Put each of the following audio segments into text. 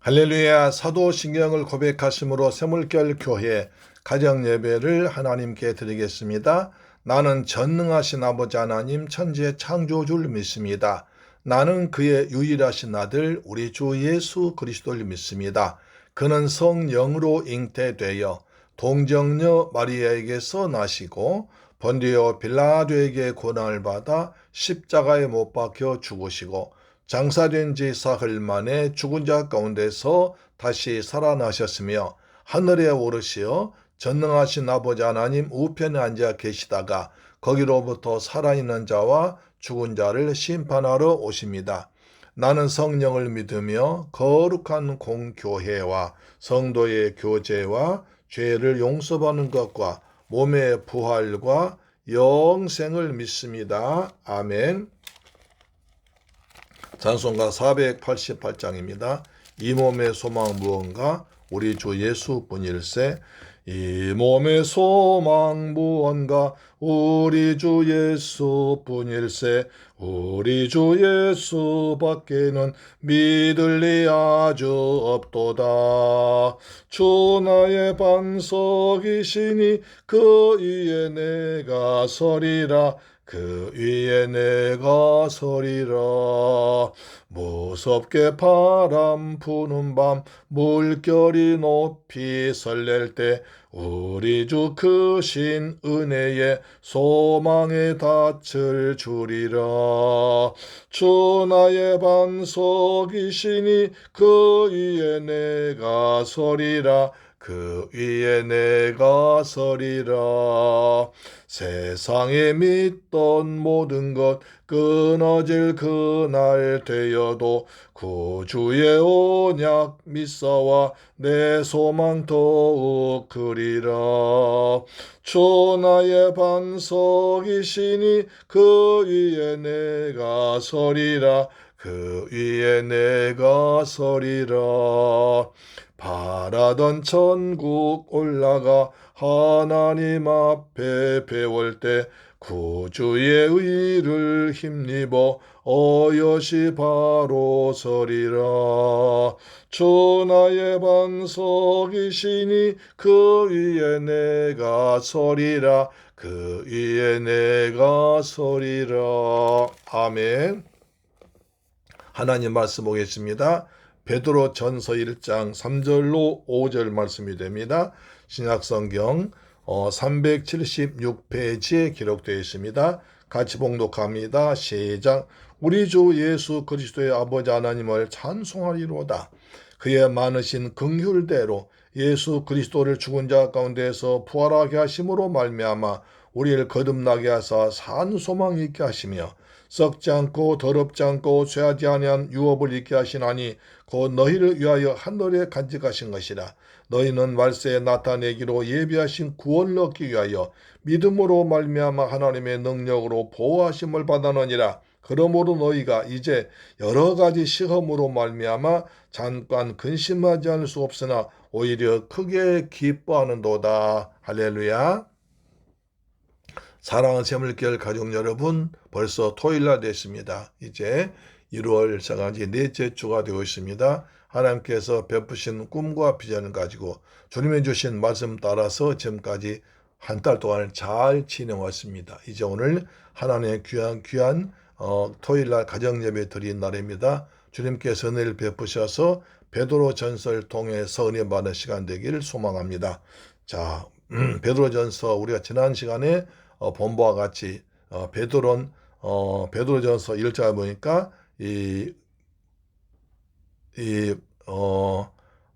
할렐루야. 사도신경을 고백하심으로 새물결 교회 가정예배를 하나님께 드리겠습니다. 나는 전능하신 아버지 하나님 천지의 창조주를 믿습니다. 나는 그의 유일하신 아들 우리 주 예수 그리스도를 믿습니다. 그는 성령으로 잉태되어 동정녀 마리아에게서 나시고 본디오 빌라도에게 고난을 받아 십자가에 못 박혀 죽으시고 장사된 지 사흘 만에 죽은 자 가운데서 다시 살아나셨으며 하늘에 오르시어 전능하신 아버지 하나님 우편에 앉아 계시다가 거기로부터 살아있는 자와 죽은 자를 심판하러 오십니다. 나는 성령을 믿으며 거룩한 공교회와 성도의 교제와 죄를 용서받는 것과 몸의 부활과 영생을 믿습니다. 아멘. 찬송가 488장입니다. 이 몸의 소망 무언가 우리 주 예수뿐일세. 이 몸의 소망 무언가 우리 주 예수뿐일세. 우리 주 예수밖에는 믿을 리 아주 없도다. 주 나의 반석이시니 그 위에 내가 서리라. 그 위에 내가 서리라. 무섭게 바람 부는 밤 물결이 높이 설렐 때 우리 주 크신 은혜에 소망에 닻을 주리라. 주 나의 반석이시니 그 위에 내가 서리라. 그 위에 내가 서리라. 세상에 믿던 모든 것 끊어질 그날 되어도 구주의 언약 믿사와 내 소망 더욱 그리라. 주 나의 반석이시니 그 위에 내가 서리라. 그 위에 내가 서리라. 바라던 천국 올라가 하나님 앞에 배울 때 구주의 의를 힘입어 어여시 바로 서리라. 주 나의 반석이시니 그 위에 내가 서리라. 그 위에 내가 서리라. 아멘. 하나님 말씀 보겠습니다. 베드로 전서 1장 3절로 5절 말씀이 됩니다. 신약성경 376페이지에 기록되어 있습니다. 같이 봉독합니다. 시작. 우리 주 예수 그리스도의 아버지 하나님을 찬송하리로다. 그의 많으신 긍휼대로 예수 그리스도를 죽은 자 가운데서 부활하게 하심으로 말미암아 우리를 거듭나게 하사 산 소망 있게 하시며 썩지 않고 더럽지 않고 쇠하지 아니한 유업을 있게 하시나니 곧 너희를 위하여 하늘에 간직하신 것이라. 너희는 말세에 나타내기로 예비하신 구원을 얻기 위하여 믿음으로 말미암아 하나님의 능력으로 보호하심을 받았느니라. 그러므로 너희가 이제 여러 가지 시험으로 말미암아 잠깐 근심하지 않을 수 없으나 오히려 크게 기뻐하는도다. 할렐루야. 사랑하는 새물결 가족 여러분, 벌써 토요일날 됐습니다. 이제 1월 시작한 지 넷째 주가 되고 있습니다. 하나님께서 베푸신 꿈과 비전을 가지고 주님이 주신 말씀 따라서 지금까지 한 달 동안을 잘 지내왔습니다. 이제 오늘 하나님의 귀한 토요일날 가정예배 드린 날입니다. 주님께서 은혜를 베푸셔서 베드로 전서를 통해서 은혜 받는 시간 되기를 소망합니다. 자, 베드로전서 우리가 지난 시간에 본 바와 같이 베드로전서 1장에 보니까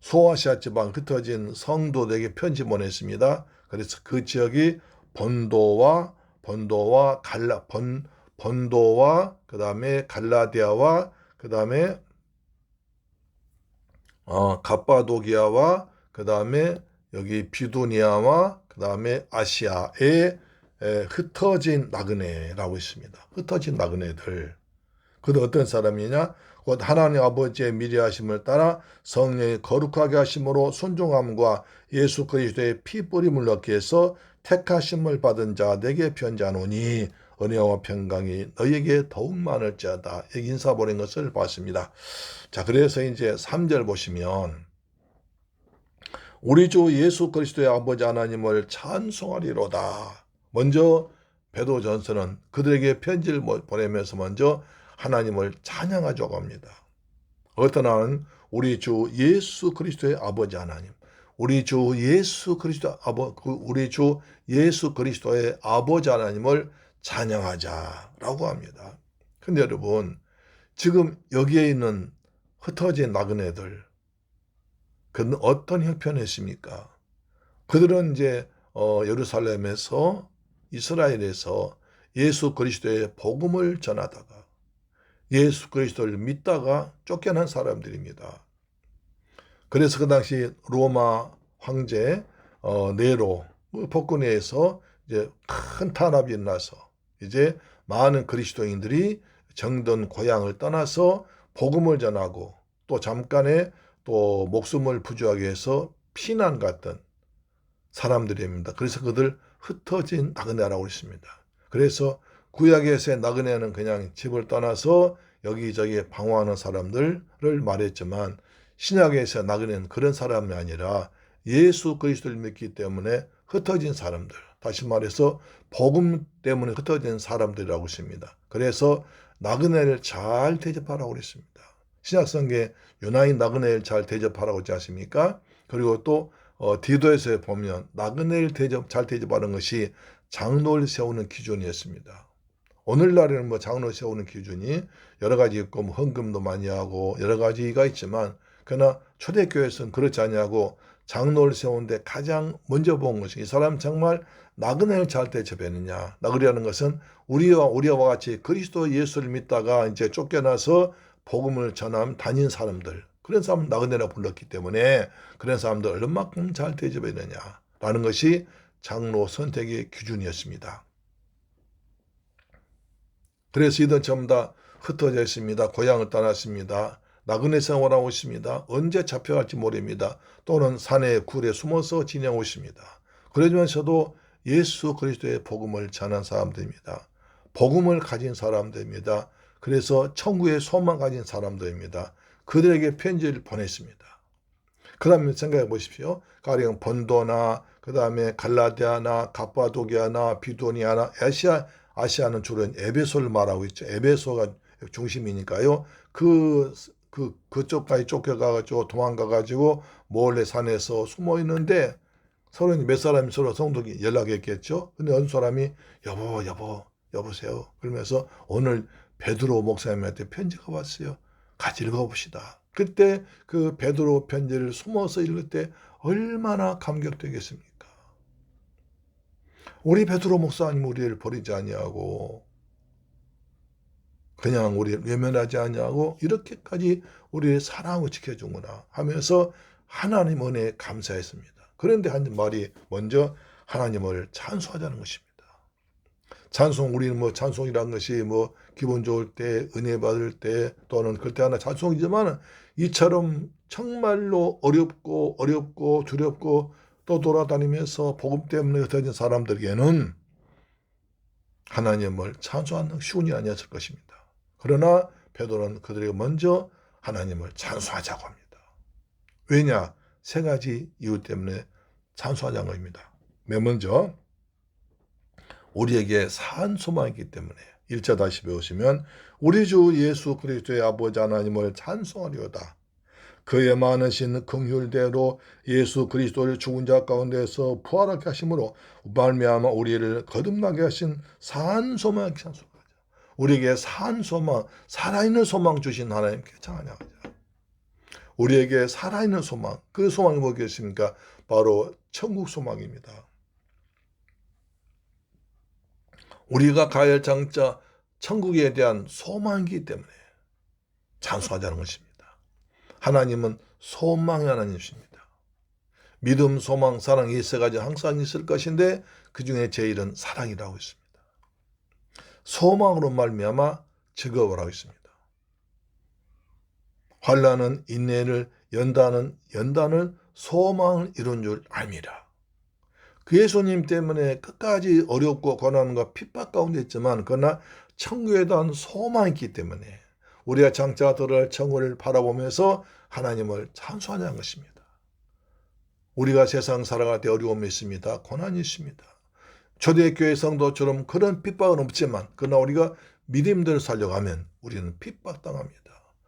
소아시아 지방 흩어진 성도들에게 편지 보냈습니다. 그래서 그 지역이 본도와 그다음에 갈라디아와 그다음에 갑바도기아와 그다음에 여기 비두니아와 그다음에 아시아에 흩어진 나그네라고 있습니다. 흩어진 나그네들. 그들 어떤 사람이냐? 곧 하나님 아버지의 미리하심을 따라 성령이 거룩하게 하심으로 순종함과 예수 그리스도의 피 뿌림을 얻기 위해서 택하심을 받은 자들에게 편지하노니 은혜와 평강이 너희에게 더욱 많을지어다. 여기 인사 보낸 것을 봤습니다. 자, 그래서 이제 3절 보시면 우리 주 예수 그리스도의 아버지 하나님을 찬송하리로다. 먼저 베드로전서는 그들에게 편지를 보내면서 먼저 하나님을 찬양하자고 합니다. 어떤 하나는 우리 주 예수 그리스도의 아버지 하나님, 우리 주 예수 그리스도의 아버지 하나님을 찬양하자라고 합니다. 근데 여러분, 지금 여기에 있는 흩어진 나그네들, 그는 어떤 형편에 있습니까? 그들은 이제 예루살렘에서 이스라엘에서 예수 그리스도의 복음을 전하다가 예수 그리스도를 믿다가 쫓겨난 사람들입니다. 그래서 그 당시 로마 황제 네로 복군에서 이제 큰 탄압이 나서 이제 많은 그리스도인들이 정든 고향을 떠나서 복음을 전하고 또 잠깐의 또 목숨을 부주하기 위해서 피난 갔던 사람들입니다. 그래서 그들 흩어진 나그네라고 했습니다. 그래서 구약에서의 나그네는 그냥 집을 떠나서 여기저기 방황하는 사람들을 말했지만 신약에서 나그네는 그런 사람이 아니라 예수 그리스도를 믿기 때문에 흩어진 사람들, 다시 말해서 복음 때문에 흩어진 사람들이라고 했습니다. 그래서 나그네를 잘 대접하라고 그랬습니다. 신약성경에 유나인 나그네를 잘 대접하라고 했지 않습니까? 그리고 또 디도에서 보면 나그네를 잘 대접하는 것이 장로를 세우는 기준이었습니다. 오늘날에는 뭐 장로 세우는 기준이 여러 가지 있고 뭐 헌금도 많이 하고 여러 가지가 있지만 그러나 초대교회에서는 그렇지 아니하고 장로를 세우는데 가장 먼저 본 것이 이 사람 정말 나그네를 잘 대접했느냐. 나그네라는 것은 우리와 같이 그리스도 예수를 믿다가 이제 쫓겨나서 복음을 다닌 사람들, 그런 사람을 나그네라고 불렀기 때문에 그런 사람들 얼마만큼 잘 대접했느냐라는 것이 장로 선택의 기준이었습니다. 그래서 이들은 전부 다 흩어져 있습니다. 고향을 떠났습니다. 나그네 생활하고 있습니다. 언제 잡혀갈지 모릅니다. 또는 산에 굴에 숨어서 지내고 있습니다. 그러면서도 예수 그리스도의 복음을 전한 사람들입니다. 복음을 가진 사람들입니다. 그래서 천국의 소망 가진 사람들입니다. 그들에게 편지를 보냈습니다. 그 다음에 생각해 보십시오. 가령 본도나 그 다음에 갈라디아나 갑바도기아나 비도니아나 아시아는 주로 에베소를 말하고 있죠. 에베소가 중심이니까요. 그쪽까지 쫓겨가가지고 도망가가지고 몰래 산에서 숨어 있는데 서로 몇 사람이 서로 성도기 연락했겠죠. 근데 어느 사람이 여보세요. 그러면서 오늘 베드로 목사님한테 편지가 왔어요. 같이 읽어봅시다. 그때 그 베드로 편지를 숨어서 읽을 때 얼마나 감격되겠습니까? 우리 베드로 목사님 우리를 버리지 아니하고 그냥 우리를 외면하지 아니하고 이렇게까지 우리를 사랑하고 지켜주구나 하면서 하나님 은혜에 감사했습니다. 그런데 한 말이 먼저 하나님을 찬송하자는 것입니다. 우리는 뭐 찬송이라는 것이 뭐 기분 좋을 때, 은혜 받을 때 또는 그때 하나 찬송이지만 이처럼 정말로 어렵고 두렵고 또 돌아다니면서 복음 때문에 흩어진 사람들에게는 하나님을 찬송하는 쉬운 일이 아니었을 것입니다. 그러나 베드로는 그들에게 먼저 하나님을 찬송하자고 합니다. 왜냐? 세 가지 이유 때문에 찬송하자는 겁니다. 맨 먼저 우리에게 산 소망이 있기 때문에 1절 다시 배우시면 우리 주 예수 그리스도의 아버지 하나님을 찬송하리로다. 그의 많으신 긍휼대로 예수 그리스도를 죽은 자 가운데서 부활하게 하심으로 말미암아 우리를 거듭나게 하신 산 소망을 찬송하자. 우리에게 산 소망, 살아있는 소망 주신 하나님께 찬양하자. 우리에게 살아있는 소망, 그 소망이 뭐겠습니까? 바로 천국 소망입니다. 우리가 가야 할 장차 천국에 대한 소망이기 때문에 찬송하자는 것입니다. 하나님은 소망의 하나님이십니다. 믿음, 소망, 사랑 이 세 가지 항상 있을 것인데 그 중에 제일은 사랑이라고 했습니다. 소망으로 말미암아 즐거워라고 했습니다. 환난은 인내를 연단은 소망을 이룬 줄 알미라. 그 예수님 때문에 끝까지 어렵고 고난과 핍박 가운데 있지만 그러나 천국에 대한 소망이 있기 때문에 우리가 장차 들어갈 천국을 바라보면서 하나님을 찬송하는 것입니다. 우리가 세상 살아갈 때 어려움이 있습니다. 고난이 있습니다. 초대교회 성도처럼 그런 핍박은 없지만 그러나 우리가 믿음대로 살려가면 우리는 핍박당합니다.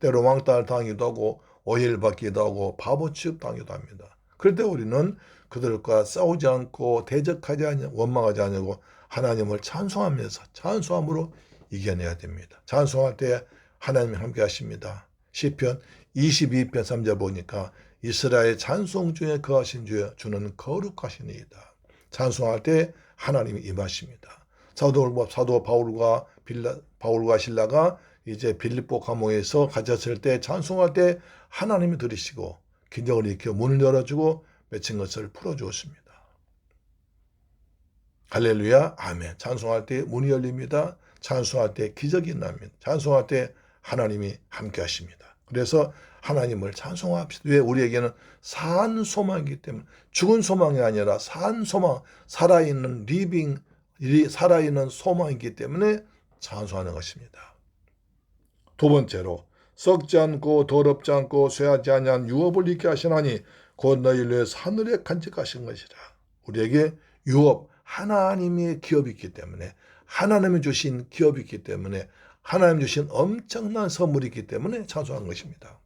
때로 왕따를 당하기도 하고 오해를 받기도 하고 바보 취급당하기도 합니다. 그럴 때 우리는 그들과 싸우지 않고 대적하지 않고 원망하지 않고 하나님을 찬송하면서 찬송함으로 이겨내야 됩니다. 찬송할 때 하나님이 함께 하십니다. 시편 22편 3절 보니까 이스라엘 찬송 중에 거하신 주는 거룩하시니이다. 찬송할 때 하나님이 임하십니다. 사도 바울과 실라가 이제 빌립보 감옥에서 갇혔을 때 찬송할 때 하나님이 들으시고 긴장을 일으켜 문을 열어주고 맺힌 것을 풀어주었습니다. 할렐루야, 아멘. 찬송할 때 문이 열립니다. 찬송할 때 기적이 납니다. 찬송할 때 하나님이 함께 하십니다. 그래서 하나님을 찬송합시다. 왜? 우리에게는 산 소망이기 때문에 죽은 소망이 아니라 산 소망, 살아있는 살아있는 소망이기 때문에 찬송하는 것입니다. 두 번째로 썩지 않고 더럽지 않고 쇠하지 아니한 유업을 있게 하시나니 곧 너희를 위해서 하늘에 간직하신 것이라. 우리에게 유업, 하나님의 기업이 있기 때문에 하나님이 주신 기업이 있기 때문에 하나님 주신 엄청난 선물이 있기 때문에 찬송한 것입니다.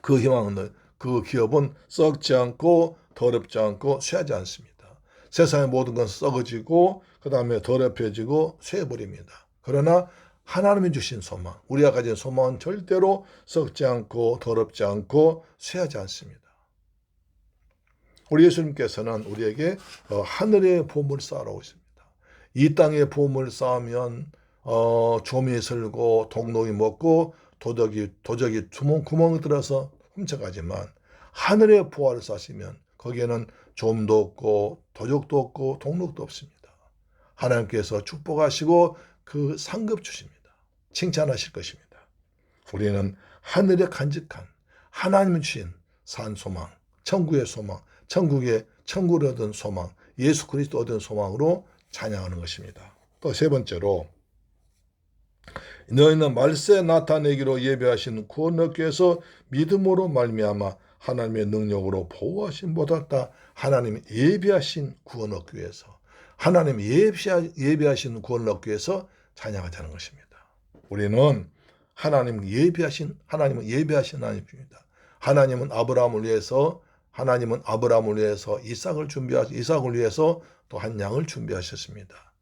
그 희망은 그 기업은 썩지 않고 더럽지 않고 쇠하지 않습니다. 세상의 모든 것은 썩어지고 그 다음에 더럽혀지고 쇠해버립니다. 그러나 하나님이 주신 소망, 우리가 가진 소망은 절대로 썩지 않고 더럽지 않고 쇠하지 않습니다. 우리 예수님께서는 우리에게 하늘의 보물을 쌓으라고 있습니다. 이 땅의 보물을 쌓으면 조미 슬고 동록이 먹고 도적이 구멍을 들어서 훔쳐가지만 하늘의 보화를 쌓으시면 거기에는 좀도 없고 도적도 없고 동록도 없습니다. 하나님께서 축복하시고 그 상급 주십니다. 칭찬하실 것입니다. 우리는 하늘에 간직한 하나님이 주신 산 소망, 천국의 소망, 천국을 얻은 소망, 예수 그리스도 얻은 소망으로 찬양하는 것입니다. 또 세 번째로 너희는 말세 나타내기로 예배하신 구원 얻기 위해서 믿음으로 말미암아 하나님의 능력으로 보호하심 받았다. 하나님이 예비하신 구원 얻기 위해서 하나님이 예비하신 구원을 얻기 위해서 찬양하자는 것입니다. 우리는 하나님은 예비하신 하나님입니다. 하나님은 아브라함을 위해서 이삭을 위해서 또 한 양을 준비하셨습니다.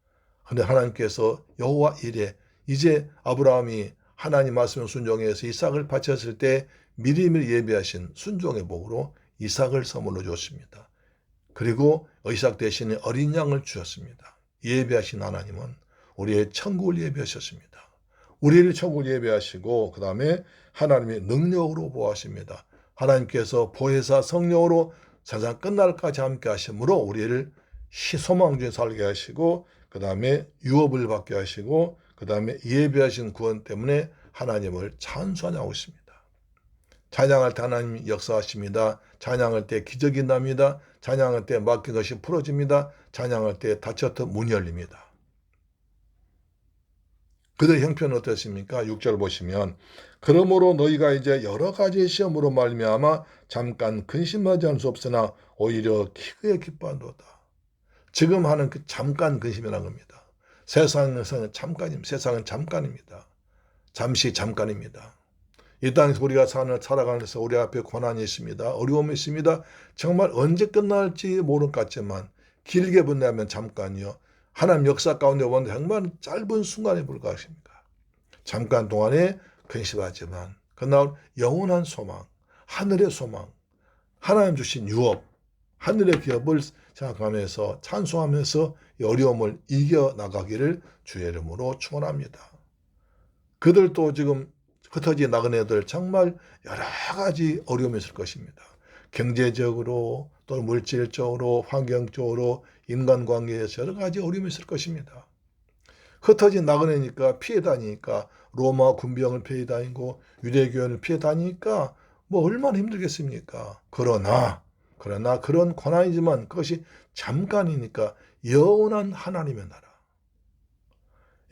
그런데 하나님께서 여호와 이레 이제 아브라함이 하나님 말씀을 순종해서 이삭을 바쳤을 때 미리미리 예비하신 순종의 복으로 이삭을 선물로 줬습니다. 그리고 이삭 대신에 어린 양을 주셨습니다. 예비하신 하나님은 우리의 천국을 예비하셨습니다. 우리를 천국을 예비하시고 그 다음에 하나님의 능력으로 보호하십니다. 하나님께서 보혜사 성령으로 세상 끝날까지 함께 하심으로 우리를 소망 중에 살게 하시고 그 다음에 유업을 받게 하시고 그 다음에 예비하신 구원 때문에 하나님을 찬송하고 있습니다. 찬양할 때 하나님 역사하십니다. 찬양할 때 기적이 납니다. 찬양할 때 막힌 것이 풀어집니다. 찬양할 때 닫혔던 문이 열립니다. 그들의 형편은 어떻습니까? 6절 보시면 그러므로 너희가 이제 여러 가지 시험으로 말미암아 잠깐 근심하지 않을 수 없으나 오히려 크게 기뻐한도다. 지금 하는 그 잠깐 근심이라는 겁니다. 세상에서는 잠깐입니다. 세상은 잠깐입니다. 잠시 잠깐입니다. 이 땅에서 우리가 살아가면서 우리 앞에 고난이 있습니다. 어려움이 있습니다. 정말 언제 끝날지 모를 것 같지만 길게 본다면 잠깐이요. 하나님 역사 가운데 보면 정말 짧은 순간에 불과하십니다. 잠깐 동안에 근심하지만 그날 영원한 소망, 하늘의 소망, 하나님 주신 유업, 하늘의 기업을 생각하면서 찬송하면서 이 어려움을 이겨나가기를 주의 이름으로 축원합니다. 그들도 지금 흩어져 나간 애들 정말 여러 가지 어려움이 있을 것입니다. 경제적으로 또 물질적으로 환경적으로 인간관계에서 여러 가지 어려움이 있을 것입니다. 흩어진 나그네니까 피해 다니니까 로마 군병을 피해 다니고 유대교회를 피해 다니니까 뭐 얼마나 힘들겠습니까? 그러나 그러나 그런 고난이지만 그것이 잠깐이니까 영원한 하나님의 나라,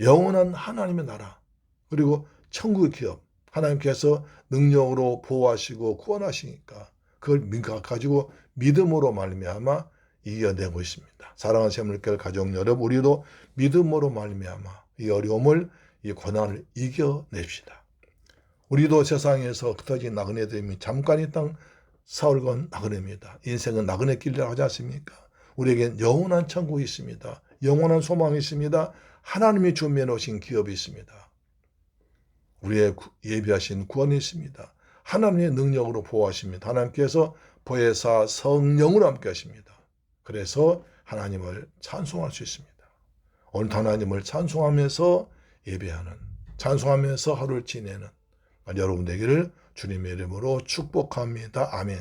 영원한 하나님의 나라, 그리고 천국의 기업, 하나님께서 능력으로 보호하시고 구원하시니까 그걸 가지고 믿음으로 말미암아 이겨내고 있습니다. 사랑하는 새물결 가족 여러분, 우리도 믿음으로 말미암아 이 어려움을, 이 고난을 이겨냅시다. 우리도 세상에서 흩어진 나그네들이 잠깐의 땅 사흘건 나그네입니다. 인생은 나그네 길이라고 하지 않습니까? 우리에겐 영원한 천국이 있습니다. 영원한 소망이 있습니다. 하나님이 준비해 놓으신 기업이 있습니다. 우리의 예비하신 구원이 있습니다. 하나님의 능력으로 보호하십니다. 하나님께서 보혜사 성령으로 함께 하십니다. 그래서 하나님을 찬송할 수 있습니다. 오늘 하나님을 찬송하면서 예배하는, 찬송하면서 하루를 지내는 여러분 되기를 주님의 이름으로 축복합니다. 아멘.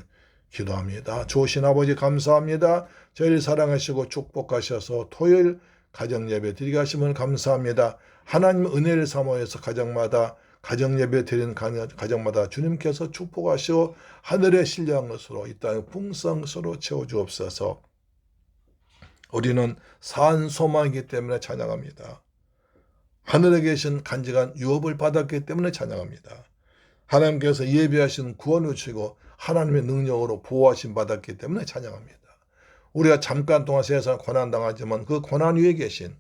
기도합니다. 좋으신 아버지 감사합니다. 저희를 사랑하시고 축복하셔서 토요일 가정예배 드리게 하시면 감사합니다. 하나님 은혜를 사모해서 가정예배 드리는 가정마다 주님께서 축복하시고 하늘의 신령한 것으로 이 땅의 풍성스로 채워주옵소서. 우리는 산 소망이기 때문에 찬양합니다. 하늘에 계신 간직한 유업을 받았기 때문에 찬양합니다. 하나님께서 예비하신 구원을 주시고 하나님의 능력으로 보호하심 받았기 때문에 찬양합니다. 우리가 잠깐 동안 세상에 고난당하지만 그 고난 뒤에 계신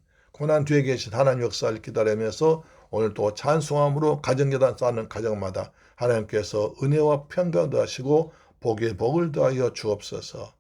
하나님 역사를 기다리면서 오늘 또 찬송함으로 가정예단 쌓는 가정마다 하나님께서 은혜와 평강 더하시고 복에 복을 더하여 주옵소서.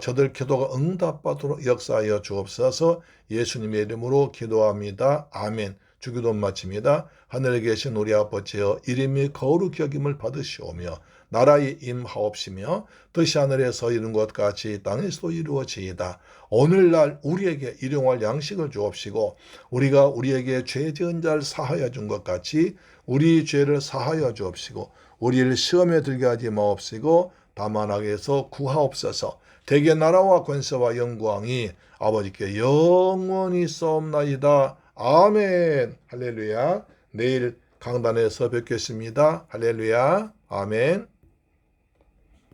저들 기도가 응답받도록 역사하여 주옵소서. 예수님의 이름으로 기도합니다. 아멘. 주기도 마칩니다. 하늘에 계신 우리 아버지여, 이름이 거룩히 여김을 받으시오며 나라에 임하옵시며 뜻이 하늘에서 이룬 것 같이 땅에서도 이루어지이다. 오늘날 우리에게 일용할 양식을 주옵시고 우리가 우리에게 죄 지은 자를 사하여 준 것 같이 우리 죄를 사하여 주옵시고 우리를 시험에 들게 하지 마옵시고 다만 악에서 구하옵소서. 대개 나라와 권세와 영광이 아버지께 영원히 있사옵나이다. 아멘. 할렐루야. 내일 강단에서 뵙겠습니다. 할렐루야. 아멘.